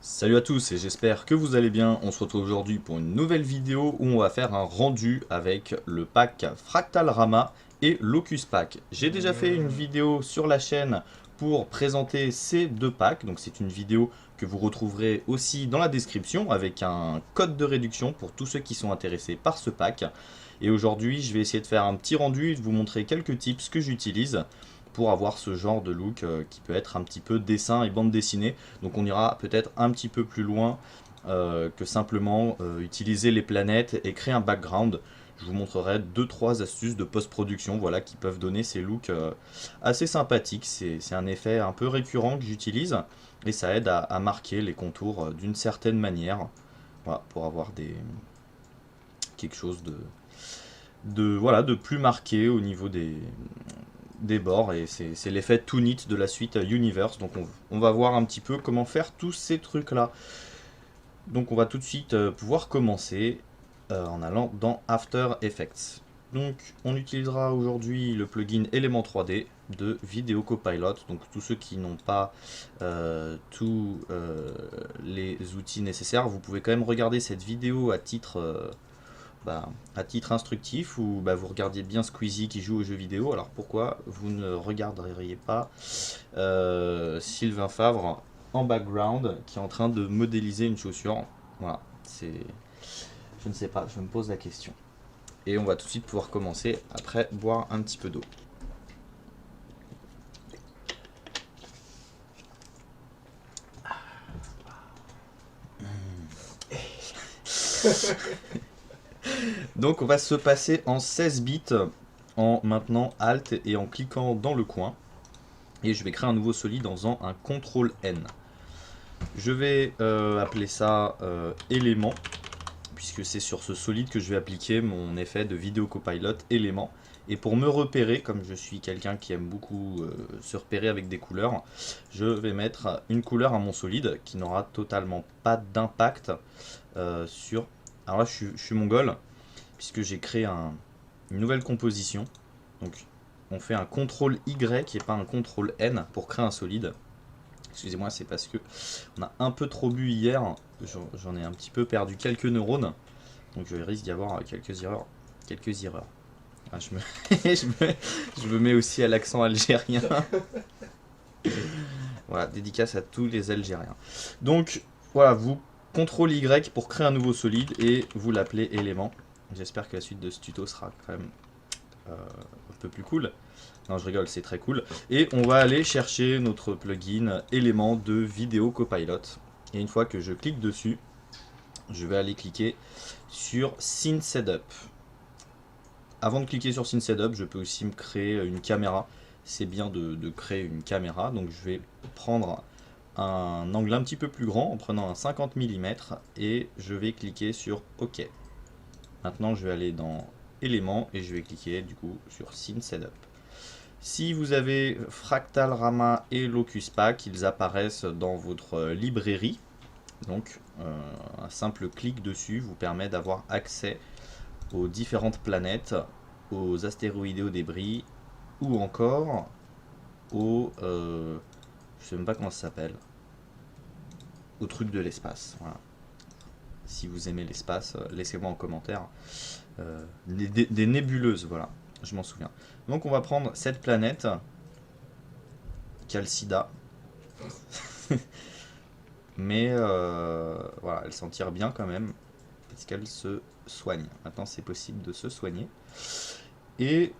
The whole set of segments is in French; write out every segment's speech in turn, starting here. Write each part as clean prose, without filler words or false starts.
Salut à tous et j'espère que vous allez bien. On se retrouve aujourd'hui pour une nouvelle vidéo où on va faire un rendu avec le pack Fractal Rama et Locus Pack. J'ai déjà fait une vidéo sur la chaîne pour présenter ces deux packs, donc c'est une vidéo que vous retrouverez aussi dans la description avec un code de réduction pour tous ceux qui sont intéressés par ce pack. Et aujourd'hui je vais essayer de faire un petit rendu et de vous montrer quelques tips que j'utilise pour avoir ce genre de look qui peut être un petit peu dessin et bande dessinée. Donc on ira peut-être un petit peu plus loin que simplement utiliser les planètes et créer un background. Je vous montrerai 2-3 astuces de post-production voilà, qui peuvent donner ces looks assez sympathiques. C'est un effet un peu récurrent que j'utilise et ça aide à marquer les contours d'une certaine manière, voilà, pour avoir quelque chose voilà, de plus marqué au niveau des bords, et c'est l'effet Toonit de la suite Universe. Donc on va voir un petit peu comment faire tous ces trucs là. Donc on va tout de suite pouvoir commencer en allant dans After Effects. Donc on utilisera aujourd'hui le plugin Element 3D de Video Copilot. Donc tous ceux qui n'ont pas tous les outils nécessaires, vous pouvez quand même regarder cette vidéo à titre instructif, ou vous regardiez bien Squeezie qui joue aux jeux vidéo. Alors pourquoi vous ne regarderiez pas Sylvain Favre en background qui est en train de modéliser une chaussure? Voilà, je ne sais pas, je me pose la question. Et on va tout de suite pouvoir commencer après boire un petit peu d'eau. Donc on va se passer en 16 bits en maintenant Alt et en cliquant dans le coin. Et je vais créer un nouveau solide en faisant un CTRL N. Je vais appeler ça élément, puisque c'est sur ce solide que je vais appliquer mon effet de vidéo copilot élément. Et pour me repérer, comme je suis quelqu'un qui aime beaucoup se repérer avec des couleurs, je vais mettre une couleur à mon solide qui n'aura totalement pas d'impact sur... Alors là je suis mongol, puisque j'ai créé une nouvelle composition. Donc on fait un CTRL Y et pas un CTRL N pour créer un solide. Excusez-moi, c'est parce que on a un peu trop bu hier, j'en ai un petit peu perdu quelques neurones, donc il risque d'y avoir quelques erreurs. Ah, je me mets aussi à l'accent algérien. Voilà, dédicace à tous les Algériens. Donc voilà, vous CTRL Y pour créer un nouveau solide et vous l'appelez élément. J'espère que la suite de ce tuto sera quand même un peu plus cool. Non, je rigole, c'est très cool. Et on va aller chercher notre plugin élément de vidéo copilot. Et une fois que je clique dessus, je vais aller cliquer sur Scene Setup. Avant de cliquer sur Scene Setup, je peux aussi me créer une caméra. C'est bien de créer une caméra. Donc je vais prendre un angle un petit peu plus grand en prenant un 50 mm et je vais cliquer sur OK. Maintenant, je vais aller dans éléments et je vais cliquer du coup sur Scene Setup. Si vous avez Fractal Rama et Locus Pack, ils apparaissent dans votre librairie. Donc un simple clic dessus vous permet d'avoir accès aux différentes planètes, aux astéroïdes et aux débris, ou encore aux... je sais même pas comment ça s'appelle. Aux trucs de l'espace. Voilà. Si vous aimez l'espace, laissez-moi en commentaire. Des nébuleuses, voilà. Je m'en souviens. Donc on va prendre cette planète, Calcida. Mais voilà, elle s'en tire bien quand même, parce qu'elle se soigne. Maintenant c'est possible de se soigner. Et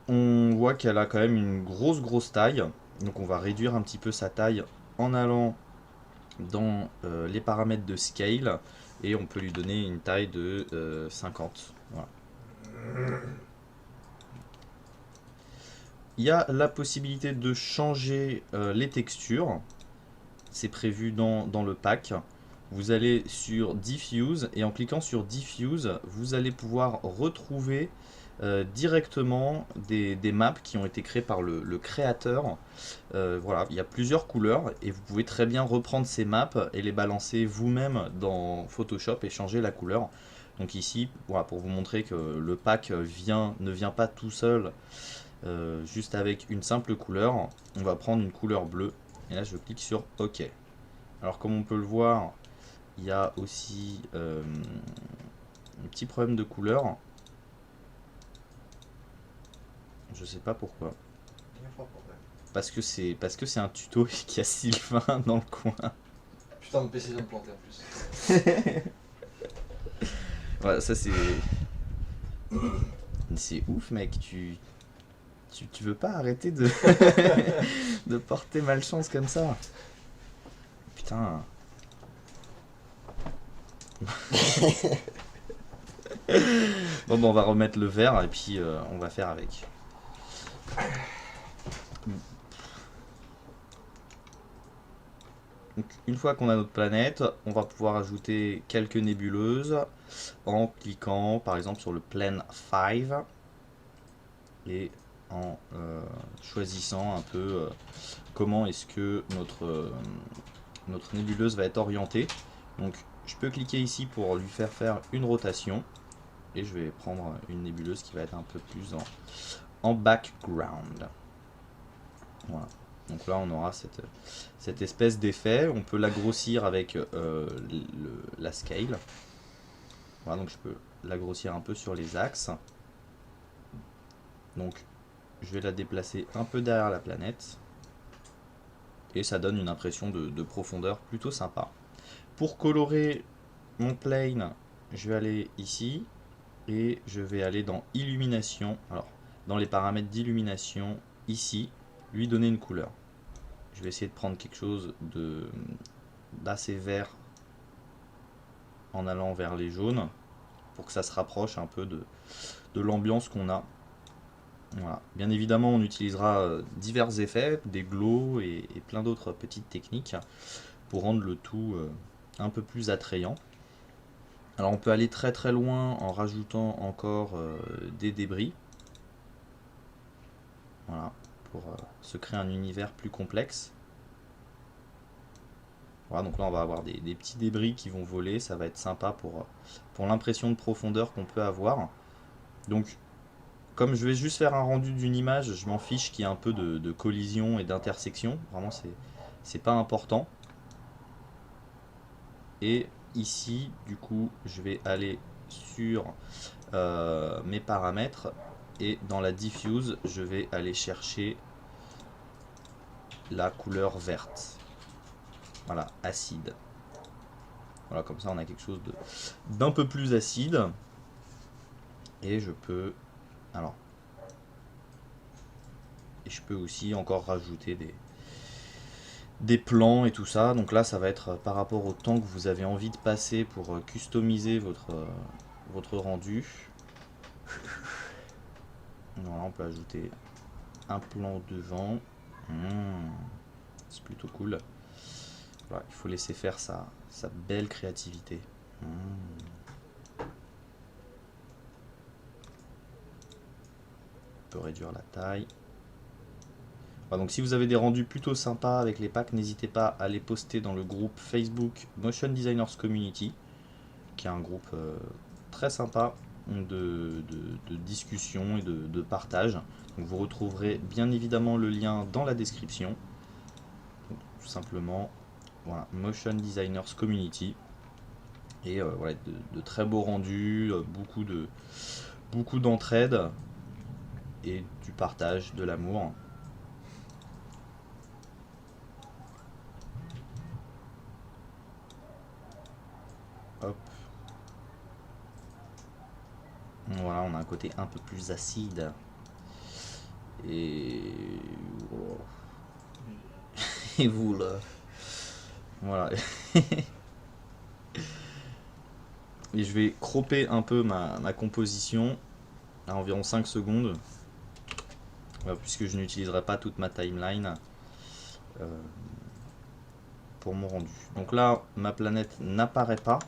on voit qu'elle a quand même une grosse taille. Donc on va réduire un petit peu sa taille en allant dans les paramètres de scale. Et on peut lui donner une taille de 50. Voilà. Il y a la possibilité de changer les textures. C'est prévu dans le pack. Vous allez sur Diffuse et en cliquant sur Diffuse, vous allez pouvoir retrouver directement des maps qui ont été créées par le créateur. Voilà, il y a plusieurs couleurs et vous pouvez très bien reprendre ces maps et les balancer vous-même dans Photoshop et changer la couleur. Donc ici, voilà, pour vous montrer que le pack ne vient pas tout seul, juste avec une simple couleur. On va prendre une couleur bleue et là je clique sur OK. Alors comme on peut le voir, il y a aussi un petit problème de couleur. Je sais pas pourquoi. Parce que c'est un tuto et qu'il y a Sylvain dans le coin. Putain, mon PC vient de planter en plus. Voilà, ça c'est... C'est ouf mec, tu veux pas arrêter de... de porter malchance comme ça. Putain. Bon, on va remettre le verre et puis on va faire avec. Donc, une fois qu'on a notre planète, on va pouvoir ajouter quelques nébuleuses en cliquant par exemple sur le Plane 5 et en choisissant un peu comment est-ce que notre nébuleuse va être orientée. Donc je peux cliquer ici pour lui faire une rotation et je vais prendre une nébuleuse qui va être un peu plus en background. Voilà. Donc là on aura cette espèce d'effet. On peut la grossir avec la scale. Voilà, donc je peux la grossir un peu sur les axes. Donc je vais la déplacer un peu derrière la planète. Et ça donne une impression de profondeur plutôt sympa. Pour colorer mon plane, je vais aller ici. Et je vais aller dans illumination. Alors dans les paramètres d'illumination, ici, lui donner une couleur. Je vais essayer de prendre quelque chose d'assez vert en allant vers les jaunes pour que ça se rapproche un peu de l'ambiance qu'on a. Voilà. Bien évidemment, on utilisera divers effets, des glows et plein d'autres petites techniques pour rendre le tout un peu plus attrayant. Alors on peut aller très très loin en rajoutant encore des débris. Voilà, pour se créer un univers plus complexe. Voilà, donc là on va avoir des petits débris qui vont voler, ça va être sympa pour l'impression de profondeur qu'on peut avoir. Donc comme je vais juste faire un rendu d'une image, je m'en fiche qu'il y ait un peu de collision et d'intersection, vraiment c'est pas important. Et ici du coup je vais aller sur mes paramètres et dans la diffuse je vais aller chercher la couleur verte. Voilà, acide. Voilà, comme ça on a quelque chose d'un peu plus acide. Et je peux... Alors... Et je peux aussi encore rajouter des plans et tout ça. Donc là ça va être par rapport au temps que vous avez envie de passer pour customiser votre rendu. Voilà, on peut ajouter un plan devant. C'est plutôt cool. Voilà, il faut laisser faire sa belle créativité. On peut réduire la taille. Voilà, donc si vous avez des rendus plutôt sympas avec les packs, n'hésitez pas à les poster dans le groupe Facebook Motion Designers Community, qui est un groupe très sympa de discussion et de partage. Donc vous retrouverez bien évidemment le lien dans la description. Donc, tout simplement, voilà, Motion Designers Community. Et voilà, de très beaux rendus, beaucoup d'entraide et du partage, de l'amour. Hop. Voilà, on a un côté un peu plus acide. Et... Oh. Et vous là. Voilà. Et je vais cropper un peu ma composition à environ 5 secondes. Puisque je n'utiliserai pas toute ma timeline pour mon rendu. Donc là, ma planète n'apparaît pas.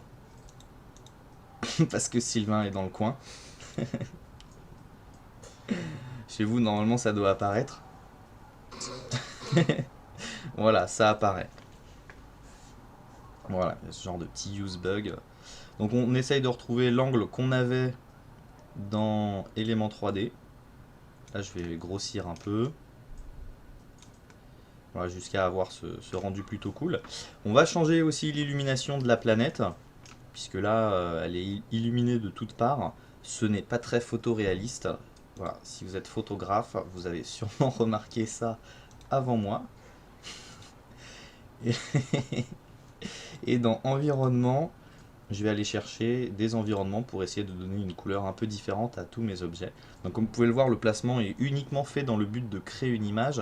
Parce que Sylvain est dans le coin. Chez vous, normalement, ça doit apparaître. Voilà, ça apparaît. Voilà, il y a ce genre de petit use bug. Donc on essaye de retrouver l'angle qu'on avait dans Element 3D. Là, je vais grossir un peu. Voilà, jusqu'à avoir ce rendu plutôt cool. On va changer aussi l'illumination de la planète, puisque là, elle est illuminée de toutes parts. Ce n'est pas très photoréaliste. Voilà, si vous êtes photographe, vous avez sûrement remarqué ça avant moi. Et, et dans environnement, je vais aller chercher des environnements pour essayer de donner une couleur un peu différente à tous mes objets. Donc comme vous pouvez le voir, le placement est uniquement fait dans le but de créer une image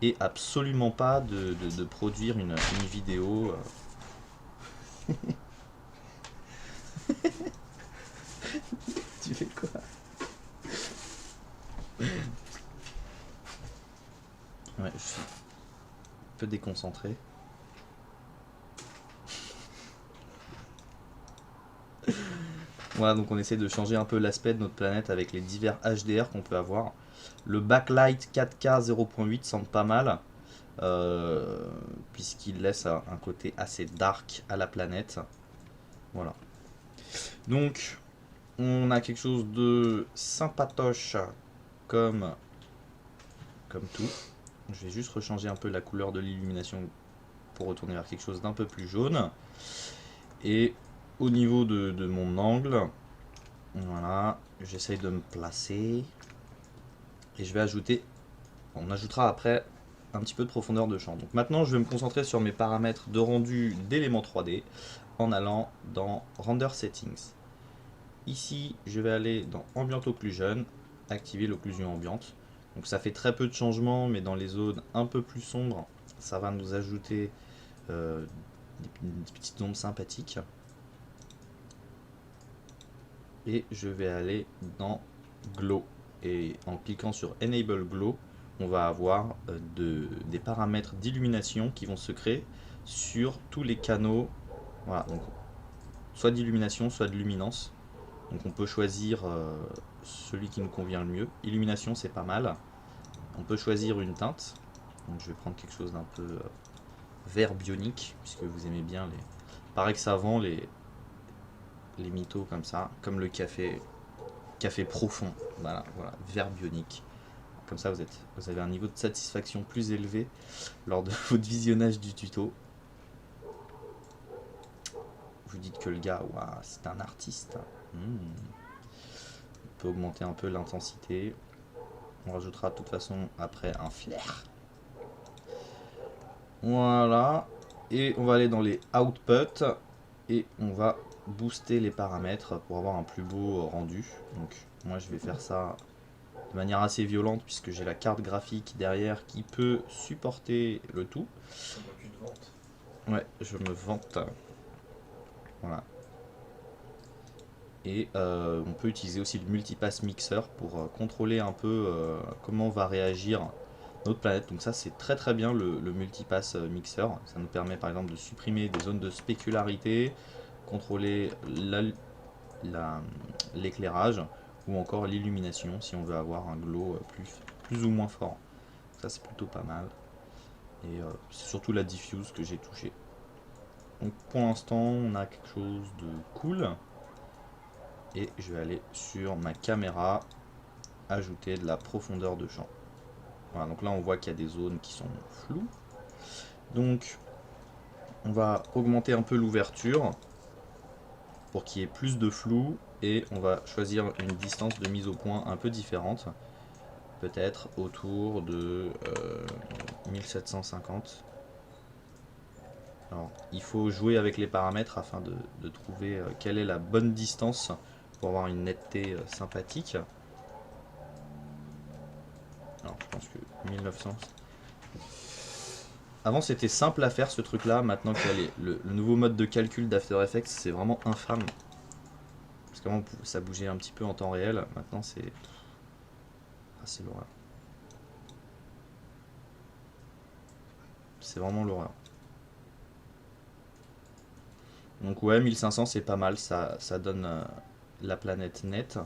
et absolument pas de produire une vidéo. Tu fais quoi? Ouais, je suis un peu déconcentré. Voilà, donc on essaie de changer un peu l'aspect de notre planète avec les divers HDR qu'on peut avoir. Le backlight 4K 0.8 semble pas mal, puisqu'il laisse un côté assez dark à la planète. Voilà. Donc, on a quelque chose de sympatoche comme tout. Je vais juste rechanger un peu la couleur de l'illumination pour retourner vers quelque chose d'un peu plus jaune. Et au niveau de mon angle, voilà, j'essaye de me placer. Et je vais ajouter, on ajoutera après un petit peu de profondeur de champ. Donc maintenant, je vais me concentrer sur mes paramètres de rendu d'éléments 3D en allant dans Render Settings. Ici, je vais aller dans Ambient Occlusion, activer l'occlusion ambiante. Donc ça fait très peu de changements, mais dans les zones un peu plus sombres, ça va nous ajouter des petites ombres sympathiques. Et je vais aller dans Glow. Et en cliquant sur Enable Glow, on va avoir des paramètres d'illumination qui vont se créer sur tous les canaux. Voilà, donc soit d'illumination, soit de luminance. Donc on peut choisir celui qui nous convient le mieux. Illumination, c'est pas mal. On peut choisir une teinte. Donc je vais prendre quelque chose d'un peu vert bionique, puisque vous aimez bien les... Pareil que ça vend les mythos comme ça, comme le café profond. Voilà, vert bionique. Comme ça, vous avez un niveau de satisfaction plus élevé lors de votre visionnage du tuto. Vous dites que le gars, waouh, c'est un artiste. On peut augmenter un peu l'intensité. On rajoutera de toute façon après un flair. Voilà. Et on va aller dans les outputs. Et on va booster les paramètres pour avoir un plus beau rendu. Donc moi je vais faire ça de manière assez violente puisque j'ai la carte graphique derrière qui peut supporter le tout. Tu te vantes. Ouais, je me vante. Voilà. Et on peut utiliser aussi le multipass mixer pour contrôler un peu comment va réagir notre planète. Donc ça c'est très très bien le multipass mixer. Ça nous permet par exemple de supprimer des zones de spécularité, contrôler l'éclairage ou encore l'illumination si on veut avoir un glow plus ou moins fort. Ça c'est plutôt pas mal. Et c'est surtout la diffuse que j'ai touché. Donc pour l'instant on a quelque chose de cool. Et je vais aller sur ma caméra, ajouter de la profondeur de champ. Voilà, donc là on voit qu'il y a des zones qui sont floues. Donc on va augmenter un peu l'ouverture pour qu'il y ait plus de flou et on va choisir une distance de mise au point un peu différente. Peut-être autour de 1750. Alors, il faut jouer avec les paramètres afin de trouver quelle est la bonne distance pour avoir une netteté sympathique. Alors, je pense que 1900... Avant, c'était simple à faire ce truc-là. Maintenant qu'il y a le nouveau mode de calcul d'After Effects, c'est vraiment infâme. Parce qu'avant, ça bougeait un petit peu en temps réel. Maintenant, c'est... Ah, c'est l'horreur. C'est vraiment l'horreur. Donc ouais, 1500 c'est pas mal, ça donne la planète nette.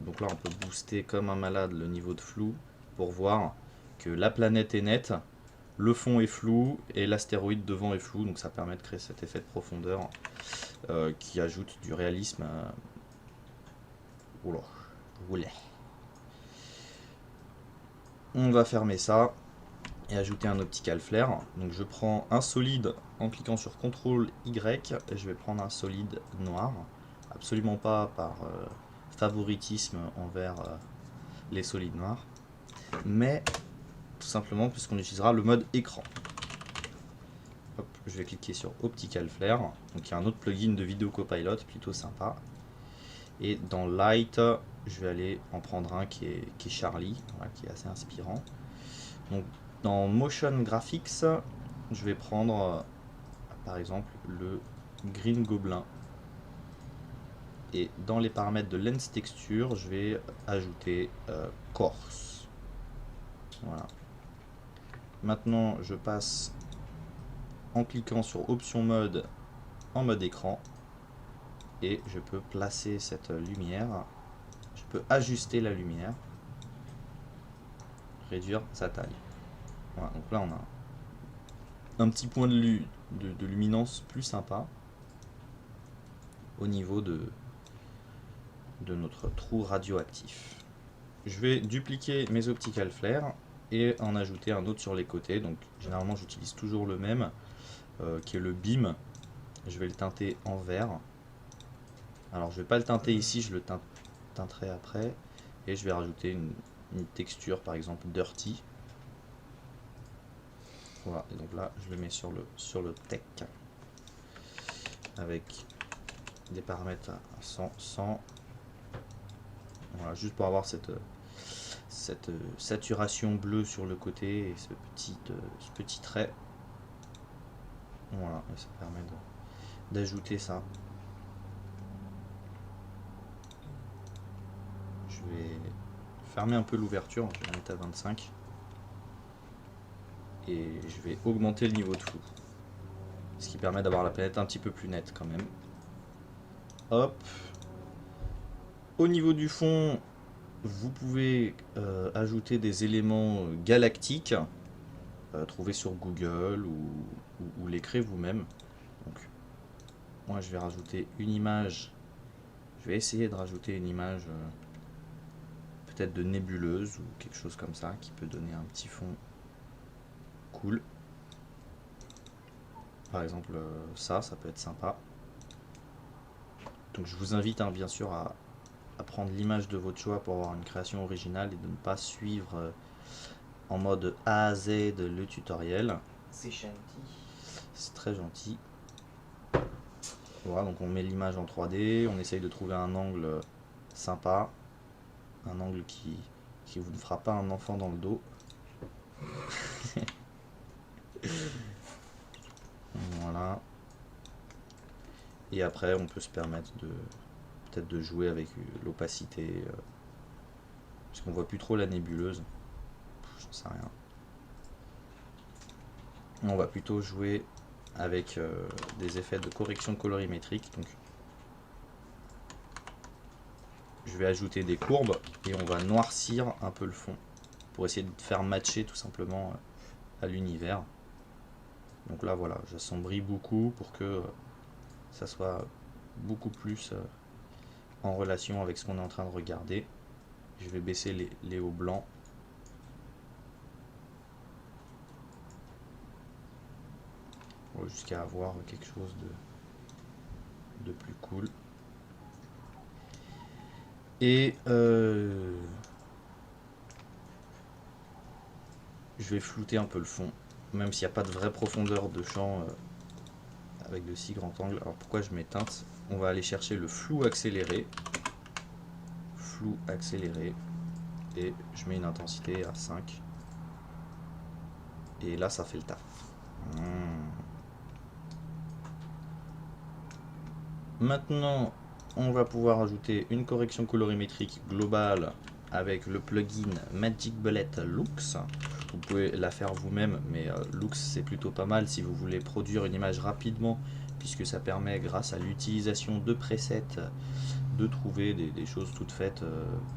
Donc là on peut booster comme un malade le niveau de flou pour voir que la planète est nette, le fond est flou et l'astéroïde devant est flou. Donc ça permet de créer cet effet de profondeur qui ajoute du réalisme. Oula, oula. On va fermer ça et ajouter un optical flare. Donc je prends un solide en cliquant sur CTRL Y et je vais prendre un solide noir. Absolument pas par favoritisme envers les solides noirs, mais tout simplement puisqu'on utilisera le mode écran. Hop, je vais cliquer sur Optical Flare, donc il y a un autre plugin de Video Copilot plutôt sympa. Et dans Light, je vais aller en prendre un qui est Charlie, voilà, qui est assez inspirant. Donc dans Motion Graphics, je vais prendre par exemple le Green Goblin. Et dans les paramètres de Lens Texture, je vais ajouter Coarse. Voilà. Maintenant, je passe en cliquant sur Option Mode en mode écran. Et je peux placer cette lumière. Je peux ajuster la lumière. Réduire sa taille. Voilà, donc là, on a un petit point de luminance plus sympa au niveau de notre trou radioactif. Je vais dupliquer mes optical flares et en ajouter un autre sur les côtés. Donc généralement j'utilise toujours le même qui est le beam. Je vais le teinter en vert. Alors je vais pas le teinter ici, je le teinterai après. Et je vais rajouter une texture par exemple dirty. Voilà, et donc là je le mets sur le tech avec des paramètres à 100. Voilà, juste pour avoir cette saturation bleue sur le côté et ce petit trait. Voilà, et ça permet d'ajouter ça. Je vais fermer un peu l'ouverture, je vais la mettre à 25. Et je vais augmenter le niveau de flou. Ce qui permet d'avoir la planète un petit peu plus nette quand même. Hop. Au niveau du fond, vous pouvez ajouter des éléments galactiques trouvés sur Google ou les créer vous-même. Donc, moi je vais rajouter une image. Je vais essayer de rajouter une image peut-être de nébuleuse ou quelque chose comme ça qui peut donner un petit fond cool. Par exemple ça peut être sympa. Donc je vous invite bien sûr à prendre l'image de votre choix pour avoir une création originale et de ne pas suivre en mode A à Z le tutoriel. C'est gentil. C'est très gentil. Voilà, donc on met l'image en 3D, on essaye de trouver un angle sympa, un angle qui vous ne fera pas un enfant dans le dos. Voilà. Et après on peut se permettre peut-être de jouer avec l'opacité, parce qu'on voit plus trop la nébuleuse. J'en sais rien. On va plutôt jouer avec des effets de correction colorimétrique. Donc je vais ajouter des courbes et on va noircir un peu le fond pour essayer de faire matcher tout simplement à l'univers. Donc là voilà, j'assombris beaucoup pour que ça soit beaucoup plus en relation avec ce qu'on est en train de regarder. Je vais baisser les hauts blancs. Jusqu'à avoir quelque chose de plus cool. Et je vais flouter un peu le fond, même s'il n'y a pas de vraie profondeur de champ avec de si grands angles. Alors pourquoi je mets teinte? On va aller chercher le flou accéléré. Flou accéléré. Et je mets une intensité à 5. Et là ça fait le taf. Maintenant, on va pouvoir ajouter une correction colorimétrique globale avec le plugin Magic Bullet Lux. Vous pouvez la faire vous-même, mais Lux c'est plutôt pas mal si vous voulez produire une image rapidement, puisque ça permet, grâce à l'utilisation de presets, de trouver des choses toutes faites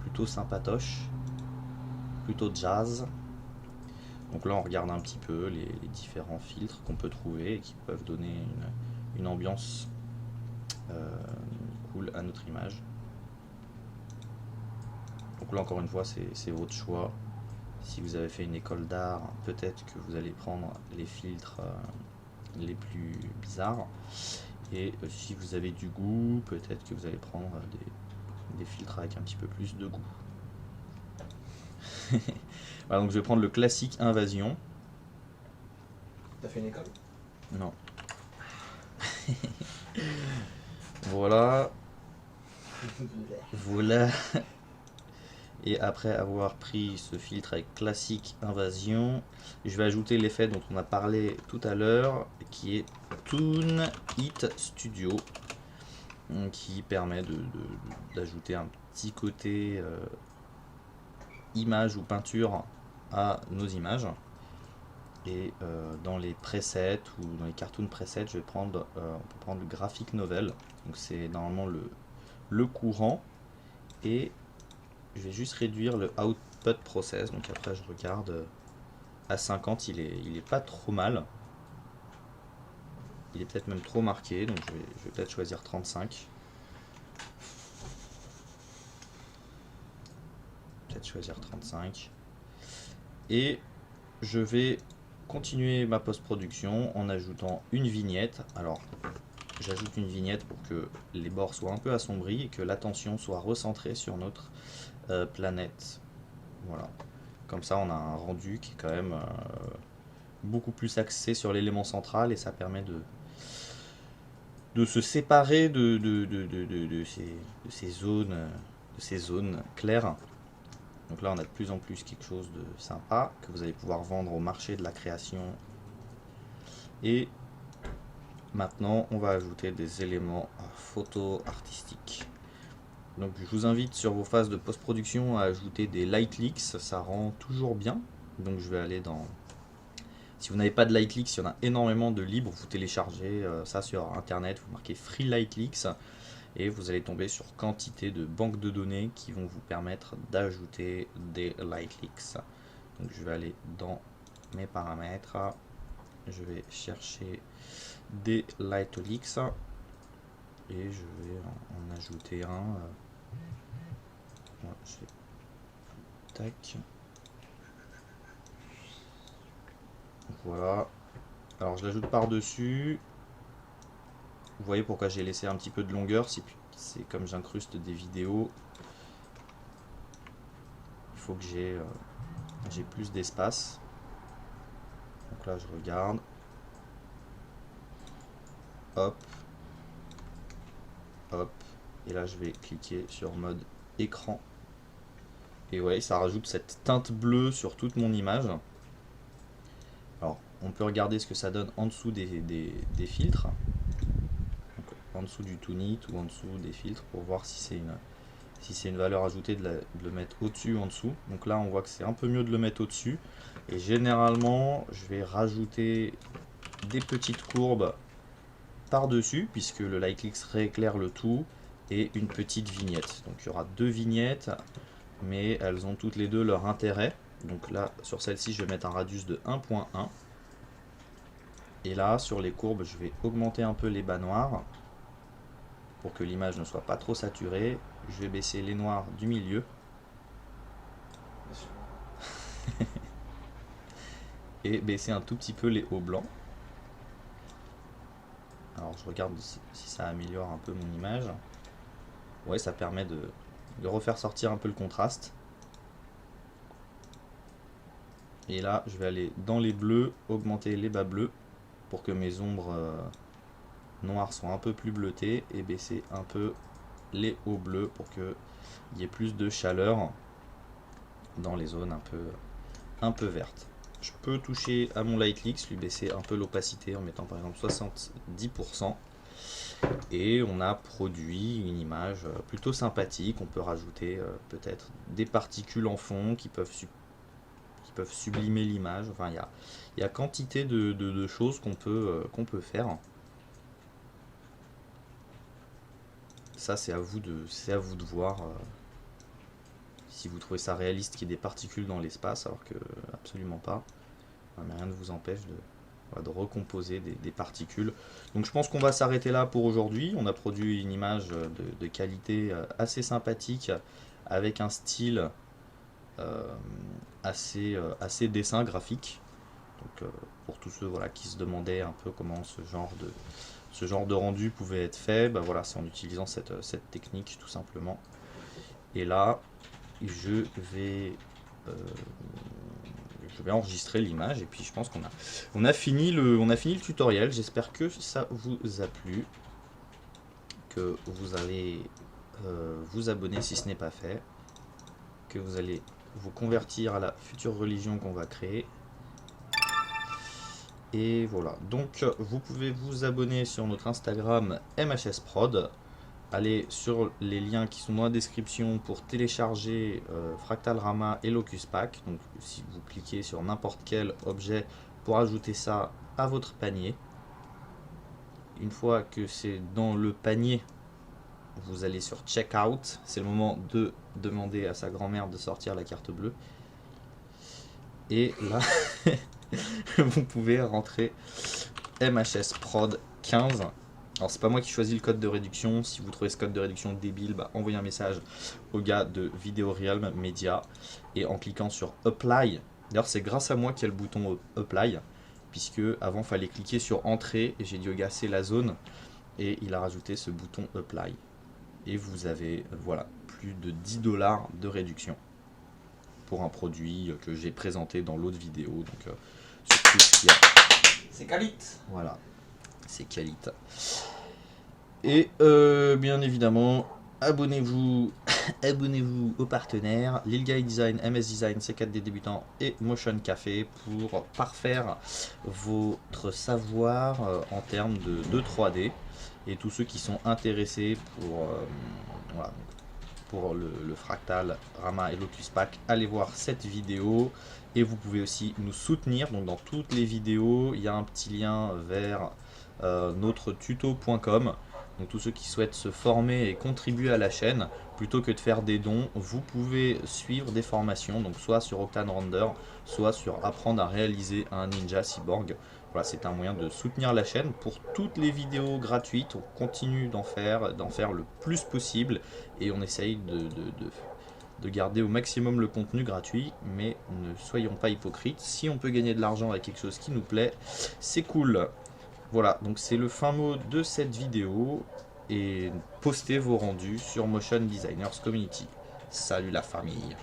plutôt sympatoches, plutôt jazz. Donc là on regarde un petit peu les différents filtres qu'on peut trouver et qui peuvent donner une ambiance cool à notre image. Donc là encore une fois c'est votre choix. Si vous avez fait une école d'art, peut-être que vous allez prendre les filtres les plus bizarres. Et si vous avez du goût, peut-être que vous allez prendre des filtres avec un petit peu plus de goût. Voilà, donc je vais prendre le classique Invasion. T'as fait une école? Non. Voilà. Voilà. Et après avoir pris ce filtre avec classique Invasion, je vais ajouter l'effet dont on a parlé tout à l'heure, qui est Toon Hit Studio, qui permet d'ajouter un petit côté image ou peinture à nos images. Et dans les presets ou dans les cartoon presets, je vais prendre, on peut prendre le graphic novel. Donc c'est normalement le courant. Et je vais juste réduire le output process. Donc après je regarde à 50, il est pas trop mal. Il est peut-être même trop marqué, donc je vais peut-être choisir 35. Peut-être choisir 35. Et je vais continuer ma post-production en ajoutant une vignette. Alors, j'ajoute une vignette pour que les bords soient un peu assombris et que l'attention soit recentrée sur notre planète. Voilà. Comme ça, on a un rendu qui est quand même beaucoup plus axé sur l'élément central et ça permet de se séparer de ces zones claires. Donc là, on a de plus en plus quelque chose de sympa que vous allez pouvoir vendre au marché de la création. Et maintenant, on va ajouter des éléments photo artistiques. Donc je vous invite sur vos phases de post-production à ajouter des light leaks, ça rend toujours bien. Donc je vais aller dans... Si vous n'avez pas de light leaks, il y en a énormément de libres, vous téléchargez ça sur internet, vous marquez free light leaks et vous allez tomber sur quantité de banques de données qui vont vous permettre d'ajouter des light leaks. Donc je vais aller dans mes paramètres, je vais chercher des light leaks et je vais en ajouter un. Voilà, je vais... Tac. Voilà. Alors je l'ajoute par-dessus. Vous voyez pourquoi j'ai laissé un petit peu de longueur, c'est comme j'incruste des vidéos. Il faut que j'ai plus d'espace. Donc là je regarde. Hop. Hop. Et là je vais cliquer sur mode écran. Et ouais, ça rajoute cette teinte bleue sur toute mon image. Alors, on peut regarder ce que ça donne en dessous des filtres. Donc, en dessous du Toonit ou en dessous des filtres pour voir si c'est une valeur ajoutée de le mettre au-dessus ou en dessous. Donc là, on voit que c'est un peu mieux de le mettre au-dessus. Et généralement, je vais rajouter des petites courbes par-dessus, puisque le Lightleaks rééclaire le tout, et une petite vignette. Donc il y aura deux vignettes, mais elles ont toutes les deux leur intérêt. Donc là, sur celle-ci, je vais mettre un radius de 1.1. Et là, sur les courbes, je vais augmenter un peu les bas noirs pour que l'image ne soit pas trop saturée. Je vais baisser les noirs du milieu. Et baisser un tout petit peu les hauts blancs. Alors je regarde si ça améliore un peu mon image. Ouais, ça permet de refaire sortir un peu le contraste. Et là, je vais aller dans les bleus, augmenter les bas bleus pour que mes ombres noires soient un peu plus bleutées et baisser un peu les hauts bleus pour qu'il y ait plus de chaleur dans les zones un peu vertes. Je peux toucher à mon Lightleaks, lui baisser un peu l'opacité en mettant par exemple 70%. Et on a produit une image plutôt sympathique. On peut rajouter peut-être des particules en fond qui peuvent sublimer l'image. Enfin, il y a quantité de choses qu'on peut faire. Ça, c'est à vous de voir si vous trouvez ça réaliste qu'il y ait des particules dans l'espace, alors que absolument pas. Mais rien ne vous empêche de recomposer des particules. Donc je pense qu'on va s'arrêter là pour aujourd'hui. On a produit une image de qualité assez sympathique avec un style assez dessin graphique. Donc pour tous ceux voilà, qui se demandaient un peu comment ce genre de rendu pouvait être fait, bah voilà, c'est en utilisant cette technique tout simplement. Et là, je vais enregistrer l'image et puis je pense qu'on a fini le tutoriel. J'espère que ça vous a plu, que vous allez vous abonner si ce n'est pas fait, que vous allez vous convertir à la future religion qu'on va créer. Et voilà, donc vous pouvez vous abonner sur notre Instagram MHSprod. Allez sur les liens qui sont dans la description pour télécharger Fractal Rama et Locus Pack. Donc si vous cliquez sur n'importe quel objet pour ajouter ça à votre panier. Une fois que c'est dans le panier, vous allez sur Checkout. C'est le moment de demander à sa grand-mère de sortir la carte bleue. Et là, vous pouvez rentrer MHSprod 15. Alors c'est pas moi qui choisis le code de réduction. Si vous trouvez ce code de réduction débile, bah, envoyez un message au gars de Video Realm Media. Et en cliquant sur Apply, d'ailleurs c'est grâce à moi qu'il y a le bouton Apply, puisque avant il fallait cliquer sur Entrée et j'ai dû gasser la zone. Et il a rajouté ce bouton Apply. Et vous avez voilà, plus de 10 $ de réduction pour un produit que j'ai présenté dans l'autre vidéo. Donc c'est quali. Voilà, c'est quali. Et bien évidemment, abonnez-vous abonnez-vous aux partenaires Lil Guy Design, MS Design, C4D débutants et Motion Café pour parfaire votre savoir en termes de 3D. Et tous ceux qui sont intéressés voilà, pour le Fractal Rama et Locus Pack, allez voir cette vidéo. Et vous pouvez aussi nous soutenir. Donc dans toutes les vidéos, il y a un petit lien vers notre tuto.com. Donc tous ceux qui souhaitent se former et contribuer à la chaîne, plutôt que de faire des dons, vous pouvez suivre des formations, donc soit sur Octane Render, soit sur apprendre à réaliser un Ninja Cyborg. Voilà, c'est un moyen de soutenir la chaîne. Pour toutes les vidéos gratuites, on continue d'en faire le plus possible et on essaye de garder au maximum le contenu gratuit, mais ne soyons pas hypocrites. Si on peut gagner de l'argent avec quelque chose qui nous plaît, c'est cool. Voilà, donc c'est le fin mot de cette vidéo et postez vos rendus sur Motion Designers Community. Salut la famille!